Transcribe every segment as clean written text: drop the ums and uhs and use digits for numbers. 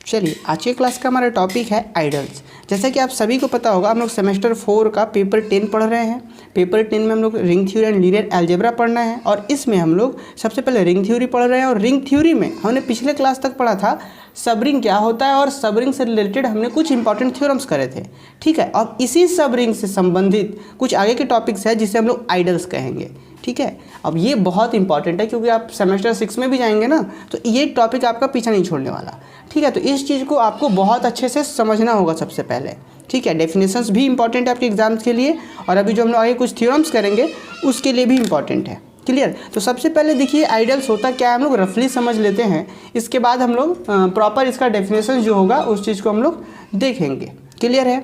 चलिए आज के क्लास का हमारा टॉपिक है आइडल्स। जैसा कि आप सभी को पता होगा, हम लोग सेमेस्टर 4 का पेपर 10 पढ़ रहे हैं। पेपर 10 में हम लोग ring theory and linear algebra पढ़ना है और इसमें हम लोग सबसे पहले रिंग थ्योरी पढ़ रहे हैं। और रिंग थ्योरी में हमने पिछले क्लास तक पढ़ा था सबरिंग क्या होता है और सबरिंग से रिलेटेड हमने कुछ इंपॉर्टेंट थ्योरम्स करे थे। ठीक है, अब इसी सबरिंग से संबंधित कुछ आगे के टॉपिक्स हैं जिसे हम लोग आइडल्स कहेंगे। ठीक है, अब ये बहुत इंपॉर्टेंट है क्योंकि आप सेमेस्टर 6 में भी जाएंगे ना, तो ये टॉपिक आपका पीछा नहीं छोड़ने वाला। ठीक है, तो इस चीज़ को आपको बहुत अच्छे से समझना होगा सबसे पहले। ठीक है, डेफिनेशंस भी इंपॉर्टेंट है आपके एग्जाम्स के लिए और अभी जो हम लोग आगे कुछ थ्योरम्स करेंगे उसके लिए भी इंपॉर्टेंट है। क्लियर? तो सबसे पहले देखिए आइडल्स होता क्या है, हम लोग रफली समझ लेते हैं। इसके बाद हम लोग प्रॉपर इसका डेफिनेशन जो होगा उस चीज़ को हम लोग देखेंगे। क्लियर है?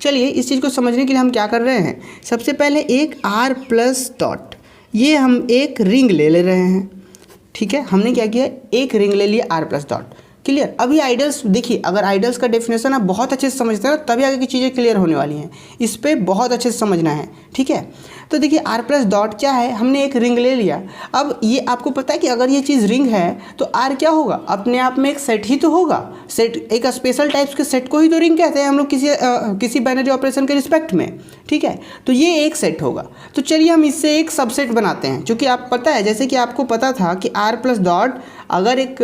चलिए इस चीज़ को समझने के लिए हम क्या कर रहे हैं, सबसे पहले एक r प्लस डॉट, ये हम एक रिंग ले रहे हैं। ठीक है, हमने क्या किया, एक रिंग ले लिया r प्लस डॉट। क्लियर? अभी आइडल्स देखिए, अगर आइडल्स का डेफिनेशन आप बहुत अच्छे से समझते हैं ना, तभी आगे की चीज़ें क्लियर होने वाली हैं। इस पर बहुत अच्छे से समझना है। ठीक है, तो देखिए r प्लस डॉट क्या है, हमने एक रिंग ले लिया। अब ये आपको पता है कि अगर ये चीज़ रिंग है तो r क्या होगा, अपने आप में एक सेट ही तो होगा। सेट एक स्पेशल टाइप्स के सेट को ही तो रिंग कहते हैं हम लोग किसी बाइनरी ऑपरेशन के रिस्पेक्ट में। ठीक है, तो ये एक सेट होगा। तो चलिए हम इससे एक सबसेट बनाते हैं, क्योंकि आप पता है, जैसे कि आपको पता था कि r प्लस डॉट अगर एक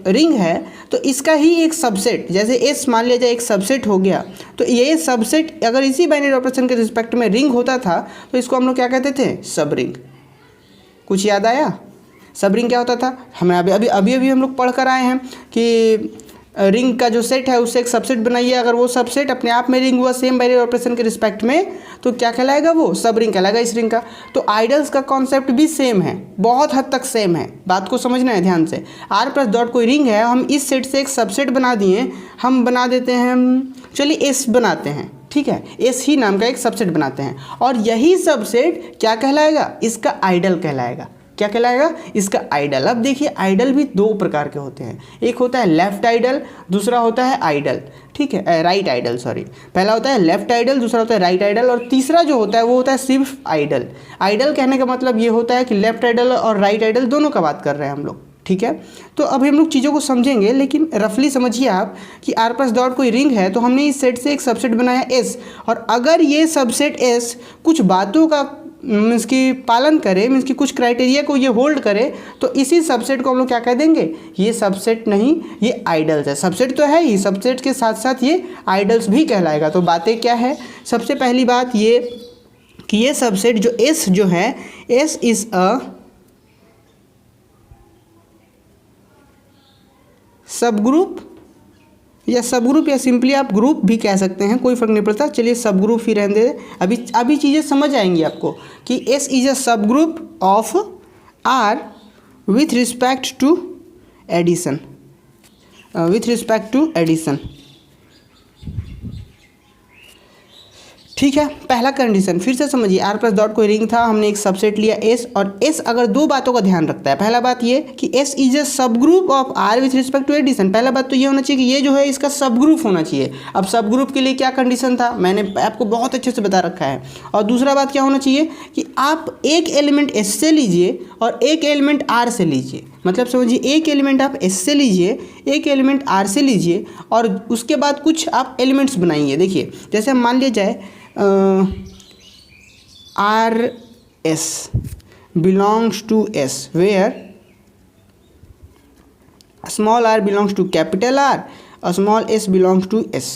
रिंग है तो इसका ही एक सबसेट, जैसे एस मान लिया जाए एक सबसेट हो गया, तो ये सबसेट अगर इसी बाइनरी ऑपरेशन के रिस्पेक्ट में रिंग होता था तो इसको हम लोग क्या कहते थे, सब रिंग। कुछ याद आया? सब रिंग क्या होता था, हमें अभी हम लोग पढ़ कर आए हैं कि रिंग का जो सेट है उससे एक सबसेट बनाइए। अगर वो सबसेट अपने आप में रिंग हुआ सेम बाइनरी ऑपरेशन के रिस्पेक्ट में, तो क्या कहलाएगा, वो सब रिंग कहलाएगा इस रिंग का। तो आइडल्स का कॉन्सेप्ट भी सेम है, बहुत हद तक सेम है। बात को समझना है ध्यान से। r प्लस डॉट कोई रिंग है, हम इस सेट से एक सबसेट बना दिए, हम बना देते हैं, चलिए s बनाते हैं। ठीक है, s ही नाम का एक सबसेट बनाते हैं और यही सबसेट क्या कहलाएगा, इसका आइडल कहलाएगा। क्या कहलाएगा, इसका आइडल। अब देखिए आइडल भी दो प्रकार के होते हैं, एक होता है लेफ्ट आइडल, दूसरा होता है आइडल। ठीक है, राइट आइडल, सॉरी। पहला होता है लेफ्ट आइडल, दूसरा होता है राइट आइडल और तीसरा जो होता है वो होता है सिर्फ आइडल। आइडल कहने का मतलब ये होता है कि लेफ्ट आइडल और राइट आइडल दोनों का बात कर रहे हैं हम लोग। ठीक है, तो अभी हम लोग चीज़ों को समझेंगे, लेकिन रफली समझिए आप कि r प्लस डॉट कोई रिंग है तो हमने इस सेट से एक सबसेट बनाया s, और अगर ये सबसेट s कुछ बातों का मीन्स की पालन करे, मीन्स की कुछ क्राइटेरिया को ये होल्ड करे, तो इसी सबसेट को हम लोग क्या कह देंगे, ये सबसेट नहीं, ये आइडल्स है। सबसेट तो है ही, सबसेट के साथ साथ ये आइडल्स भी कहलाएगा। तो बातें क्या है, सबसे पहली बात ये कि ये सबसेट जो S जो है, S इज अ सब ग्रुप या सिंपली आप ग्रुप भी कह सकते हैं, कोई फर्क नहीं पड़ता। चलिए सब ग्रुप ही रहने दे, अभी चीज़ें समझ आएंगी आपको कि S is a subgroup of R with respect to addition, ठीक है, पहला कंडीशन फिर से समझिए, r प्लस डॉट कोई रिंग था, हमने एक सबसेट लिया s, और s अगर दो बातों का ध्यान रखता है। पहला बात ये कि s is a subgroup of r with respect to addition. पहला बात तो ये होना चाहिए कि ये जो है इसका सब ग्रुप होना चाहिए। अब सब ग्रुप के लिए क्या कंडीशन था, मैंने आपको बहुत अच्छे से बता रखा है। और दूसरा बात क्या होना चाहिए कि आप एक एलिमेंट s से लीजिए और एक एलिमेंट r से लीजिए। मतलब समझिए, एक एलिमेंट आप s से लीजिए, एक एलिमेंट r से लीजिए और उसके बाद कुछ आप एलिमेंट्स बनाइए। देखिए जैसे मान लिया जाए R S belongs to S where small r belongs to capital R और small s belongs to S।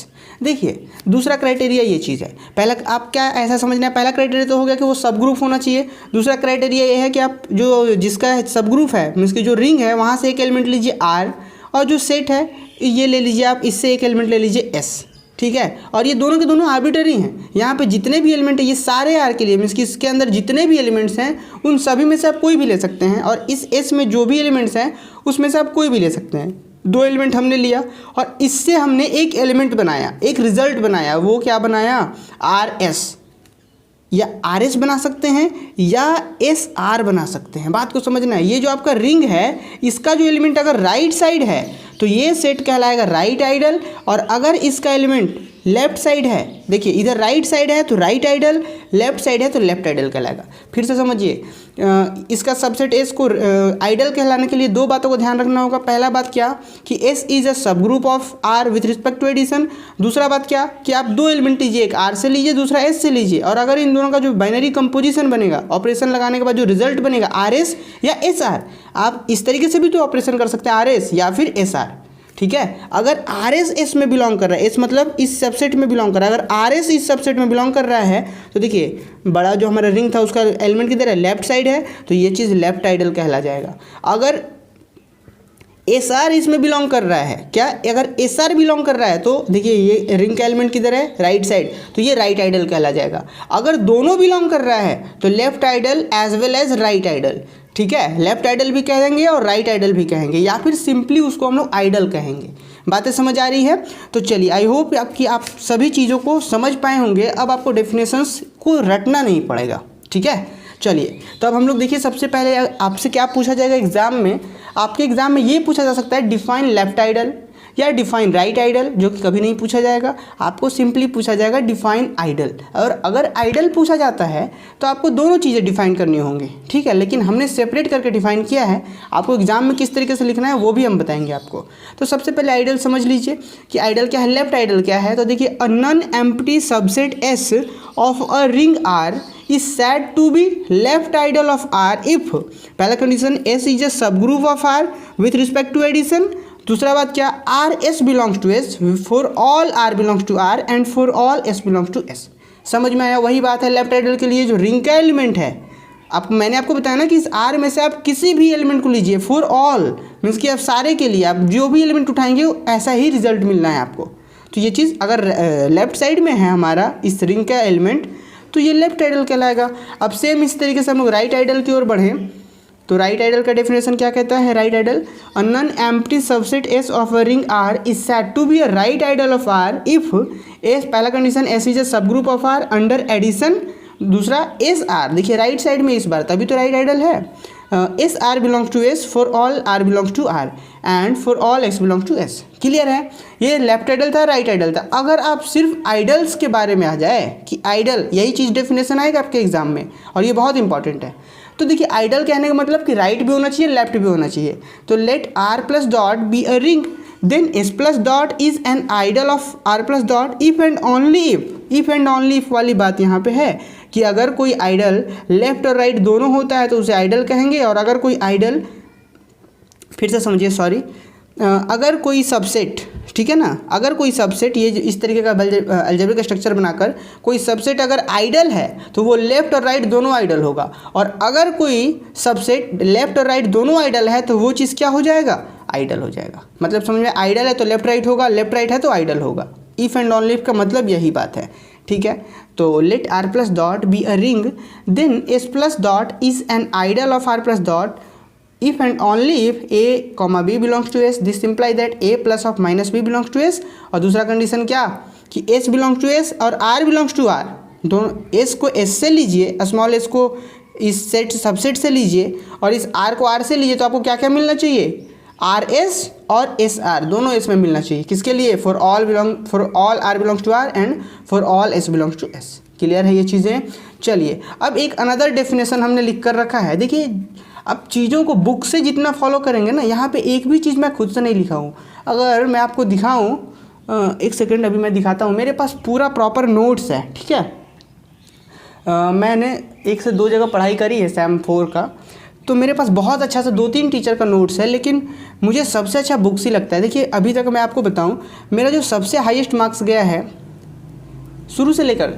देखिए दूसरा क्राइटेरिया ये चीज़ है। पहला आप क्या ऐसा समझना है, पहला क्राइटेरिया तो हो गया कि वो सब ग्रुप होना चाहिए। दूसरा क्राइटेरिया ये है कि आप जो जिसका सब ग्रुप है, मीन्स की जो रिंग है वहाँ से एक एलिमेंट लीजिए R, और जो सेट है ये ले लीजिए आप, इससे एक एलिमेंट ले लीजिए S। ठीक है, और ये दोनों के दोनों आर्बिट्ररी हैं। यहाँ पे जितने भी एलिमेंट है ये सारे R के लिए, मीन्स कि इसके अंदर जितने भी एलिमेंट्स हैं उन सभी में से आप कोई भी ले सकते हैं, और इस S में जो भी एलिमेंट्स हैं उसमें से आप कोई भी ले सकते हैं। दो एलिमेंट हमने लिया और इससे हमने एक एलिमेंट बनाया, एक रिजल्ट बनाया। वो क्या बनाया, RS, या RS बना सकते हैं या SR बना सकते हैं। बात को समझना है, ये जो आपका रिंग है इसका जो एलिमेंट अगर राइट साइड है तो ये सेट कहलाएगा राइट आइडल, और अगर इसका एलिमेंट लेफ्ट साइड है, देखिए इधर राइट साइड है तो राइट आइडल, लेफ्ट साइड है तो लेफ्ट आइडल कहलाएगा। फिर से समझिए, इसका सबसेट एस को आइडल कहलाने के लिए दो बातों को ध्यान रखना होगा। पहला बात क्या कि S is a subgroup of R with respect to addition. दूसरा बात क्या कि आप दो एलिमेंट लीजिए, एक आर से लीजिए दूसरा एस से लीजिए, और अगर इन दोनों का जो बाइनरी कंपोजिशन बनेगा, ऑपरेशन लगाने के बाद जो रिजल्ट बनेगा आर एस या एस आर, आप इस तरीके से भी तो ऑपरेशन कर सकते हैं, आर एस या फिर एस आर। ठीक है, अगर आर एस एस में बिलोंग कर रहा है, एस मतलब इस सबसेट में बिलोंग कर रहा है, अगर आर एस इस सबसेट में बिलोंग कर रहा है तो देखिए बड़ा जो हमारा रिंग था उसका एलिमेंट किधर है, लेफ्ट साइड है, तो ये चीज़ लेफ्ट आइडल कहला जाएगा। अगर एस आर इसमें बिलोंग कर रहा है, क्या अगर एस आर बिलोंग कर रहा है तो देखिए ये रिंग का एलिमेंट किधर है, राइट साइड, तो ये राइट आइडल कहला जाएगा। अगर दोनों बिलोंग कर रहा है तो left ideal as well as right ideal. ठीक है, लेफ्ट आइडल भी कहेंगे और राइट आइडल भी कहेंगे, या फिर सिंपली उसको हम लोग आइडल कहेंगे। बातें समझ आ रही है? तो चलिए, आई होप आपकी आप सभी चीज़ों को समझ पाए होंगे। अब आपको डेफिनेशंस को रटना नहीं पड़ेगा। ठीक है, चलिए तो अब हम लोग देखिए, सबसे पहले आपसे क्या पूछा जाएगा एग्जाम में, आपके एग्जाम में ये पूछा जा सकता है डिफाइन लेफ्ट आइडल या डिफाइन राइट आइडल, जो कि कभी नहीं पूछा जाएगा। आपको सिंपली पूछा जाएगा डिफाइन आइडल, और अगर आइडल पूछा जाता है तो आपको दोनों चीज़ें डिफाइन करनी होंगी। ठीक है, लेकिन हमने सेपरेट करके डिफाइन किया है, आपको एग्जाम में किस तरीके से लिखना है वो भी हम बताएंगे आपको। तो सबसे पहले आइडल समझ लीजिए कि आइडल क्या है, लेफ्ट आइडल क्या है। तो देखिए, a non empty subset S of a ring R is said to be left idol of R if पहला condition S is a subgroup of R with respect to addition। दूसरा बात क्या, R S belongs to S for all R belongs to R and for all S belongs to S। समझ में आया? वही बात है लेफ्ट आइडल के लिए, जो रिंग का एलिमेंट है, मैंने आपको बताया ना कि इस R में से आप किसी भी एलिमेंट को लीजिए, फॉर ऑल मीन्स कि आप सारे के लिए आप जो भी एलिमेंट उठाएंगे ऐसा ही रिजल्ट मिलना है आपको। तो ये चीज़ अगर लेफ्ट साइड में है हमारा इस रिंग का एलिमेंट तो ये लेफ्ट आइडल कहलाएगा। अब सेम इस तरीके से हम लोग राइट आइडल की ओर बढ़ें तो राइट आइडल का डेफिनेशन क्या कहता है, right ideal a non empty subset S of a ring R is said to be a right ideal of R if S, पहला condition S is a subgroup of R under addition, दूसरा S R, देखिए right side में इस बार तभी तो right ideal है, S R belongs to S for all R belongs to R and for all x belongs to S. Clear है? ये लेफ्ट आइडल था, राइट आइडल था। अगर आप सिर्फ आइडल्स के बारे में आ जाए कि आइडल, यही चीज़ डेफिनेशन आएगा आपके एग्जाम में, और ये बहुत इंपॉर्टेंट है। तो देखिए, आइडल कहने का मतलब कि राइट भी होना चाहिए, लेफ्ट भी होना चाहिए। तो let R plus dot be a ring then S plus dot is an ideal of R plus dot if and only if and only if वाली बात यहाँ पे है कि अगर कोई आइडल लेफ्ट और राइट दोनों होता है तो उसे आइडल कहेंगे, और अगर कोई आइडल, फिर से समझिए सॉरी, अगर कोई सबसेट, ठीक है ना, अगर कोई सबसेट, ये इस तरीके का अलजेब्रिक स्ट्रक्चर बनाकर कोई सबसेट अगर आइडल है तो वो लेफ्ट और राइट दोनों आइडल होगा, और अगर कोई सबसेट लेफ्ट और राइट दोनों आइडल है तो वो चीज़ क्या हो जाएगा, आइडल हो जाएगा। मतलब समझ में, आइडल है तो लेफ्ट राइट होगा, लेफ्ट राइट है तो आइडल होगा। इफ़ एंड ओनली इफ का मतलब यही बात है। ठीक है, तो let R plus dot be a ring then S plus dot is an ideal of R plus dot if and only if a comma b belongs to s, this imply that a plus of minus b belongs to s। और दूसरा condition क्या कि s belongs to s और r belongs to r, दोनों s को s से लीजिए, small s को इस सेट सबसेट से लीजिए, और इस r को r से लीजिए, तो आपको क्या क्या मिलना चाहिए, आर एस और एस आर दोनों एस में मिलना चाहिए। किसके लिए, for all R belongs to R and for all S belongs to S. Clear है ये चीज़ें? चलिए, अब एक अनदर डेफिनेशन हमने लिख कर रखा है। देखिए, अब चीज़ों को बुक से जितना फॉलो करेंगे ना, यहाँ पे एक भी चीज़ मैं खुद से नहीं लिखा हूँ। अगर मैं आपको दिखाऊँ, एक सेकंड अभी मैं दिखाता हूँ, मेरे पास पूरा प्रॉपर नोट्स है। ठीक है, मैंने 1 से 2 जगह पढ़ाई करी है सैम 4 का, तो मेरे पास बहुत अच्छा सा 2-3 टीचर का नोट्स है, लेकिन मुझे सबसे अच्छा बुक्स ही लगता है। देखिए, अभी तक मैं आपको बताऊँ, मेरा जो सबसे हाईएस्ट मार्क्स गया है शुरू से लेकर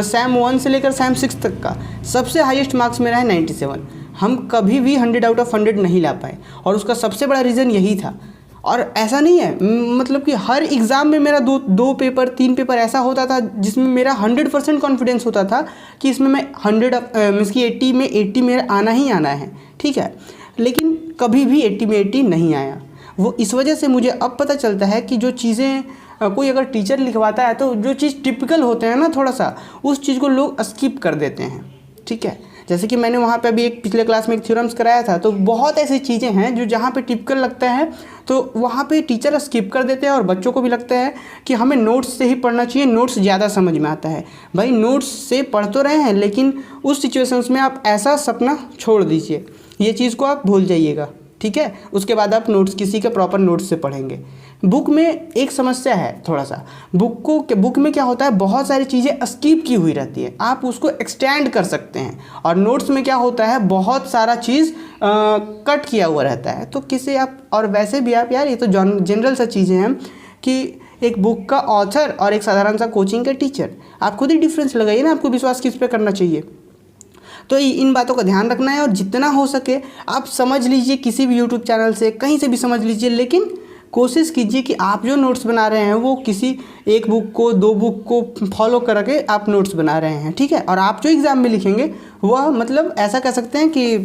सैम 1 से लेकर सैम 6 तक का सबसे हाईएस्ट मार्क्स मेरा है 97। हम कभी भी 100 आउट ऑफ 100 नहीं ला पाए, और उसका सबसे बड़ा रीज़न यही था। और ऐसा नहीं है, मतलब कि हर एग्ज़ाम में मेरा 2 पेपर 3 पेपर ऐसा होता था जिसमें मेरा 100% कॉन्फिडेंस होता था कि इसमें मैं 100 मीन्स की 80 में 80 मेरा आना ही आना है। ठीक है, लेकिन कभी भी 80 में 80 नहीं आया। वो इस वजह से मुझे अब पता चलता है कि जो चीज़ें कोई अगर टीचर लिखवाता है तो जो चीज़ टिपिकल होते हैं ना, थोड़ा सा उस चीज़ को लोग स्किप कर देते हैं। ठीक है, जैसे कि मैंने वहाँ पे अभी एक पिछले क्लास में एक थ्योरम्स कराया था, तो बहुत ऐसी चीज़ें हैं जो जहाँ पे टिपिकल लगता है तो वहाँ पे टीचर स्किप कर देते हैं और बच्चों को भी लगता है कि हमें नोट्स से ही पढ़ना चाहिए, नोट्स ज़्यादा समझ में आता है। भाई नोट्स से पढ़ तो रहे हैं, लेकिन उस सिचुएशंस में आप ऐसा सपना छोड़ दीजिए, ये चीज़ को आप भूल जाइएगा, ठीक है। उसके बाद आप नोट्स किसी के प्रॉपर नोट्स से पढ़ेंगे। बुक में एक समस्या है थोड़ा सा, बुक में क्या होता है, बहुत सारी चीज़ें स्किप की हुई रहती है, आप उसको एक्सटेंड कर सकते हैं। और नोट्स में क्या होता है, बहुत सारा चीज़ कट किया हुआ रहता है। तो किसी आप, और वैसे भी आप यार, ये तो जनरल सा चीज़ें हैं कि एक बुक का ऑथर और एक साधारण सा कोचिंग का टीचर, आप खुद ही डिफरेंस लगाइए ना, आपको विश्वास किस पे करना चाहिए। तो इन बातों का ध्यान रखना है, और जितना हो सके आप समझ लीजिए, किसी भी यूट्यूब चैनल से कहीं से भी समझ लीजिए, लेकिन कोशिश कीजिए कि आप जो नोट्स बना रहे हैं वो किसी एक बुक को, 2 बुक को फॉलो करके आप नोट्स बना रहे हैं, ठीक है। और आप जो एग्ज़ाम में लिखेंगे वह मतलब ऐसा कह सकते हैं कि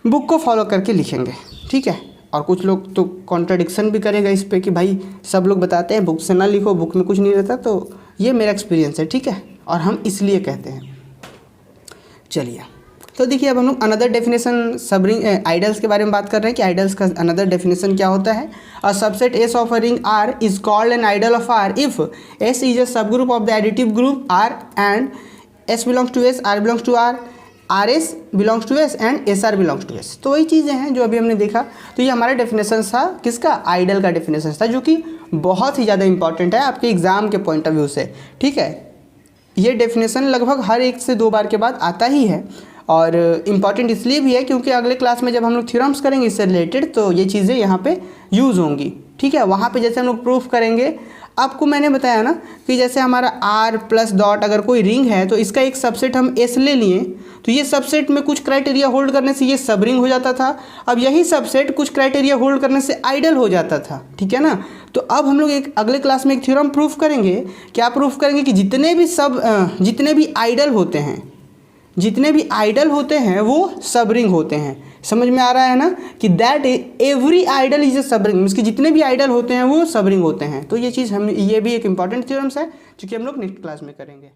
बुक को फॉलो करके लिखेंगे, ठीक है। और कुछ लोग तो कॉन्ट्राडिक्शन भी करेगा इस पे कि भाई सब लोग बताते हैं बुक से ना लिखो, बुक में कुछ नहीं रहता, तो ये मेरा एक्सपीरियंस है, ठीक है, और हम इसलिए कहते हैं। चलिए, तो देखिए अब हम लोग अनदर डेफिनेशन सब रिंग आइडल्स के बारे में बात कर रहे हैं कि आइडल्स का अनदर डेफिनेशन क्या होता है। A subset S of a ring R is called an ideal of R if S is a subgroup of the additive group R and S belongs to S, R belongs to R S belongs to S and S R belongs to S. तो वही चीज़ें हैं जो अभी हमने देखा। तो ये हमारा डेफिनेशन था किसका, आइडल का डेफिनेशन था, जो कि बहुत ही ज़्यादा इंपॉर्टेंट है आपके एग्जाम के पॉइंट ऑफ व्यू से, ठीक है। ये डेफिनेशन लगभग हर 1 से 2 बार के बाद आता ही है, और इम्पॉर्टेंट इसलिए भी है क्योंकि अगले क्लास में जब हम लोग थ्योरम्स करेंगे इससे रिलेटेड, तो ये चीज़ें यहाँ पे यूज़ होंगी, ठीक है। वहाँ पे जैसे हम लोग प्रूफ करेंगे, आपको मैंने बताया ना कि जैसे हमारा आर प्लस डॉट अगर कोई रिंग है तो इसका एक सबसेट हम एस ले लिए, तो ये सबसेट में कुछ क्राइटेरिया होल्ड करने से ये सब रिंग हो जाता था। अब यही सबसेट कुछ क्राइटेरिया होल्ड करने से आइडल हो जाता था, ठीक है ना। तो अब हम लोग एक अगले क्लास में एक थ्योरम प्रूफ करेंगे। क्या प्रूफ करेंगे कि जितने भी आइडल होते हैं वो सब रिंग होते हैं। समझ में आ रहा है ना कि that every ideal is a subring, इसके जितने भी आइडल होते हैं वो सब रिंग होते हैं। तो ये चीज़ ये भी एक इंपॉर्टेंट थ्योरम्स है जो कि हम लोग नेक्स्ट क्लास में करेंगे।